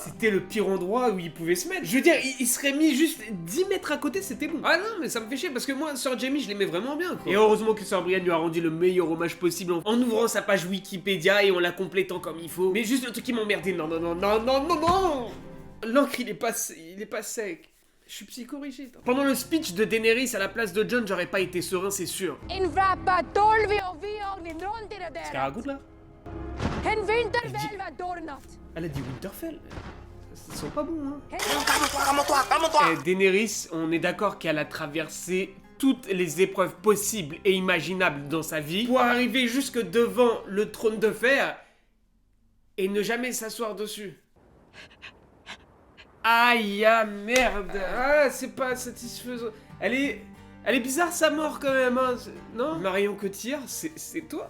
C'était le pire endroit où il pouvait se mettre. Je veux dire, il serait mis juste 10 mètres à côté, c'était bon. Ah non, mais ça me fait chier parce que moi, Sir Jamie, je l'aimais vraiment bien, quoi. Et heureusement que Sir Brian lui a rendu le meilleur hommage possible en ouvrant sa page Wikipédia et en la complétant comme il faut. Mais juste le truc qui m'emmerdait, non. L'encre, il est pas sec. Je suis psychorigide. Pendant le speech de Daenerys à la place de Jon, j'aurais pas été serein, c'est sûr. Ce qu'elle raconte là? Elle a dit Winterfell. Ça sent pas bon, hein. Daenerys, on est d'accord qu'elle a traversé toutes les épreuves possibles et imaginables dans sa vie pour arriver jusque devant le trône de fer et ne jamais s'asseoir dessus. Aïe, ah merde. Ah, c'est pas satisfaisant. Elle est bizarre sa mort quand même, hein. Non? Marion Cotillard, c'est toi?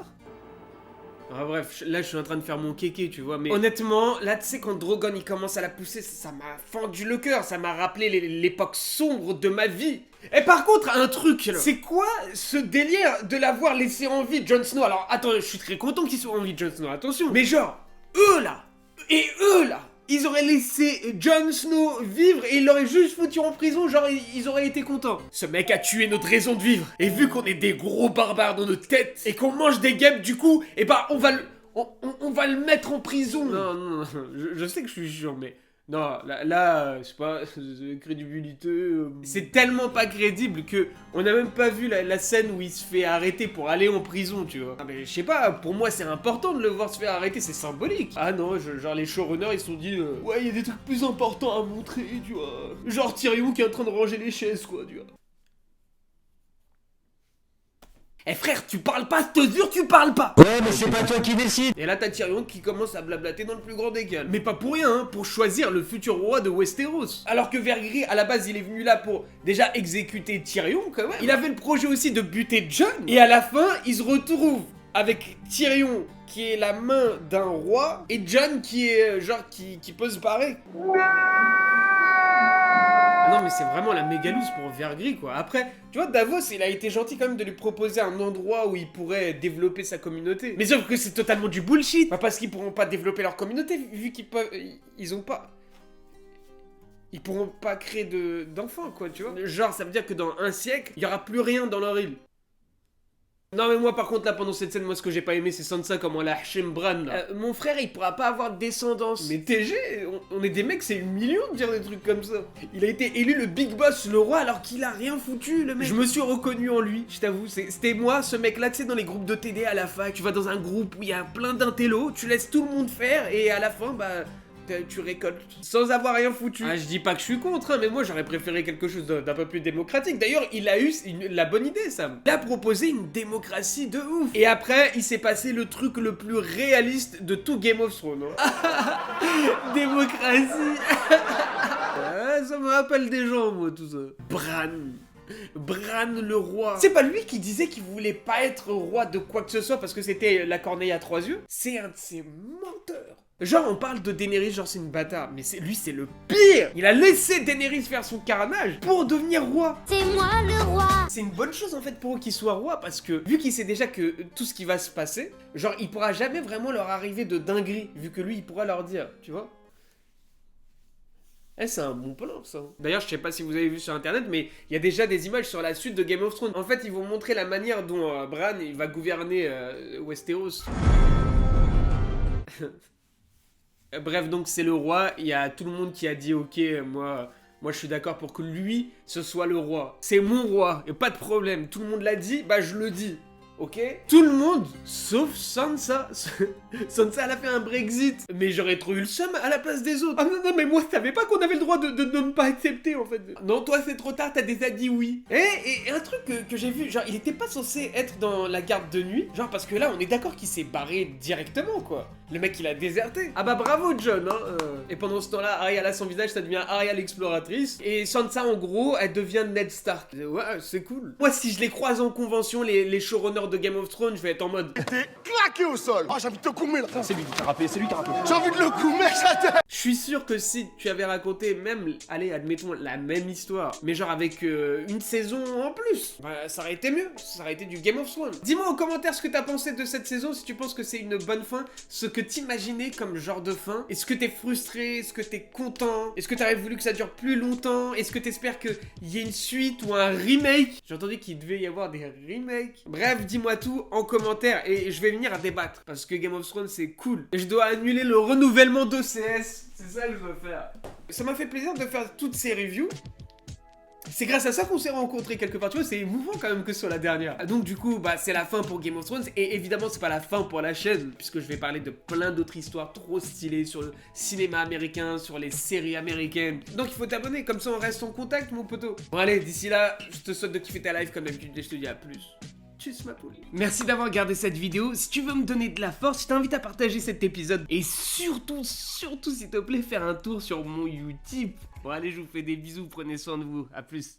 Ah bref, là je suis en train de faire mon kéké, tu vois, mais honnêtement, là tu sais quand Drogon il commence à la pousser, ça m'a fendu le cœur, ça m'a rappelé l'époque sombre de ma vie. Et par contre, un truc, c'est quoi ce délire de l'avoir laissé en vie, Jon Snow? Alors attends, je suis très content qu'il soit en vie, Jon Snow, attention. Mais genre, eux là, ils auraient laissé Jon Snow vivre et ils l'auraient juste foutu en prison, genre ils auraient été contents. Ce mec a tué notre raison de vivre. Et vu qu'on est des gros barbares dans notre tête et qu'on mange des guêpes du coup, et bah on va le mettre en prison. Non, je sais que je suis chiant, mais... Non, là, je sais pas, crédibilité... C'est tellement pas crédible que on a même pas vu la scène où il se fait arrêter pour aller en prison, tu vois. Ah, mais je sais pas, pour moi c'est important de le voir se faire arrêter, c'est symbolique. Ah non, genre les showrunners ils se sont dit, ouais, il y a des trucs plus importants à montrer, tu vois. Genre Tyrion qui est en train de ranger les chaises, quoi, tu vois. Eh frère, tu parles pas, je te jure, tu parles pas. Ouais, mais c'est pas toi qui décide. Et là t'as Tyrion qui commence à blablater dans le plus grand des calmes. Mais pas pour rien, hein, pour choisir le futur roi de Westeros. Alors que Vergris, à la base, il est venu là pour déjà exécuter Tyrion, quand même. Il avait le projet aussi de buter Jon. Et à la fin, il se retrouve avec Tyrion qui est la main d'un roi et Jon qui est genre qui peut se barrer. Non mais c'est vraiment la méga loose pour Vergris quoi. Après, tu vois, Davos il a été gentil quand même de lui proposer un endroit où il pourrait développer sa communauté. Mais sauf que c'est totalement du bullshit. Bah parce qu'ils pourront pas développer leur communauté vu qu'ils peuvent... Ils pourront pas créer d'enfants quoi, tu vois. Genre ça veut dire que dans un siècle, il y aura plus rien dans leur île. Non mais moi par contre là pendant cette scène, moi ce que j'ai pas aimé c'est Sansa comment elle a Hachem Bran là. Mon frère il pourra pas avoir de descendance. Mais TG, on est des mecs, c'est humiliant de dire des trucs comme ça. Il a été élu le big boss, le roi alors qu'il a rien foutu le mec. Je me suis reconnu en lui, je t'avoue, c'était moi ce mec là tu sais dans les groupes de TD à la fac. Tu vas dans un groupe où il y a plein d'intellos, tu laisses tout le monde faire et à la fin bah... tu récoltes sans avoir rien foutu. Ah, je dis pas que je suis contre, hein, mais moi j'aurais préféré quelque chose d'un peu plus démocratique. D'ailleurs, il a eu la bonne idée, Sam. Il a proposé une démocratie de ouf. Et après, il s'est passé le truc le plus réaliste de tout Game of Thrones. Hein. Démocratie. Ça me rappelle des gens, moi, tout ça. Bran le roi. C'est pas lui qui disait qu'il voulait pas être roi de quoi que ce soit parce que c'était la corneille à 3 yeux. C'est un de ces menteurs. Genre on parle de Daenerys genre c'est une bâtarde, mais lui c'est le pire. Il a laissé Daenerys faire son carnage pour devenir roi. C'est moi le roi. C'est une bonne chose en fait pour eux qu'il soit roi parce que vu qu'il sait déjà que tout ce qui va se passer, genre il pourra jamais vraiment leur arriver de dinguerie vu que lui il pourra leur dire, tu vois. Eh, c'est un bon plan ça. D'ailleurs, je sais pas si vous avez vu sur internet, mais il y a déjà des images sur la suite de Game of Thrones. En fait, ils vont montrer la manière dont Bran il va gouverner Westeros. Bref, donc c'est le roi, il y a tout le monde qui a dit ok, moi je suis d'accord pour que lui, ce soit le roi. C'est mon roi, et pas de problème, tout le monde l'a dit, bah je le dis. Ok? Tout le monde, sauf Sansa. Sansa, elle a fait un Brexit. Mais j'aurais trop eu le seum à la place des autres. Ah non, mais moi, je savais pas qu'on avait le droit de ne pas accepter, en fait. Non, toi, c'est trop tard, t'as déjà dit oui. Et un truc que j'ai vu, genre, il était pas censé être dans la garde de nuit. Genre, parce que là, on est d'accord qu'il s'est barré directement, quoi. Le mec, il a déserté. Ah bah bravo, Jon, hein. Et pendant ce temps-là, Arya, là, son visage, ça devient Arya l'exploratrice. Et Sansa, en gros, elle devient Ned Stark. Ouais, c'est cool. Moi, si je les croise en convention, les showrunners de Game of Thrones, je vais être en mode... T'es claqué au sol. Ah, j'ai envie de te coumer là. C'est lui qui t'a rappelé, c'est lui qui t'a rappelé. J'ai envie de le coumer, je suis sûr que si tu avais raconté même, allez, admettons, la même histoire, mais genre avec une saison en plus, bah, ça aurait été mieux, ça aurait été du Game of Thrones. Dis-moi en commentaire ce que t'as pensé de cette saison, si tu penses que c'est une bonne fin, ce que t'imaginais comme genre de fin. Est-ce que t'es frustré? Est-ce que t'es content? Est-ce que t'aurais voulu que ça dure plus longtemps? Est-ce que t'espères qu'il y ait une suite ou un remake? J'ai entendu qu'il devait y avoir des remakes. Bref, dis-moi tout en commentaire et je vais venir à débattre parce que Game of Thrones c'est cool. Et je dois annuler le renouvellement d'OCS, c'est ça que je veux faire. Ça m'a fait plaisir de faire toutes ces reviews. C'est grâce à ça qu'on s'est rencontrés quelque part, tu vois, c'est émouvant quand même que ce soit la dernière. Donc du coup, bah c'est la fin pour Game of Thrones, et évidemment c'est pas la fin pour la chaîne, puisque je vais parler de plein d'autres histoires trop stylées sur le cinéma américain, sur les séries américaines. Donc il faut t'abonner, comme ça on reste en contact mon poteau. Bon allez, d'ici là, je te souhaite de kiffer ta live comme d'habitude, et je te dis à plus. Tchuss ma poule. Merci d'avoir regardé cette vidéo. Si tu veux me donner de la force, je t'invite à partager cet épisode. Et surtout, s'il te plaît, faire un tour sur mon Utip. Bon allez, je vous fais des bisous, prenez soin de vous. À plus.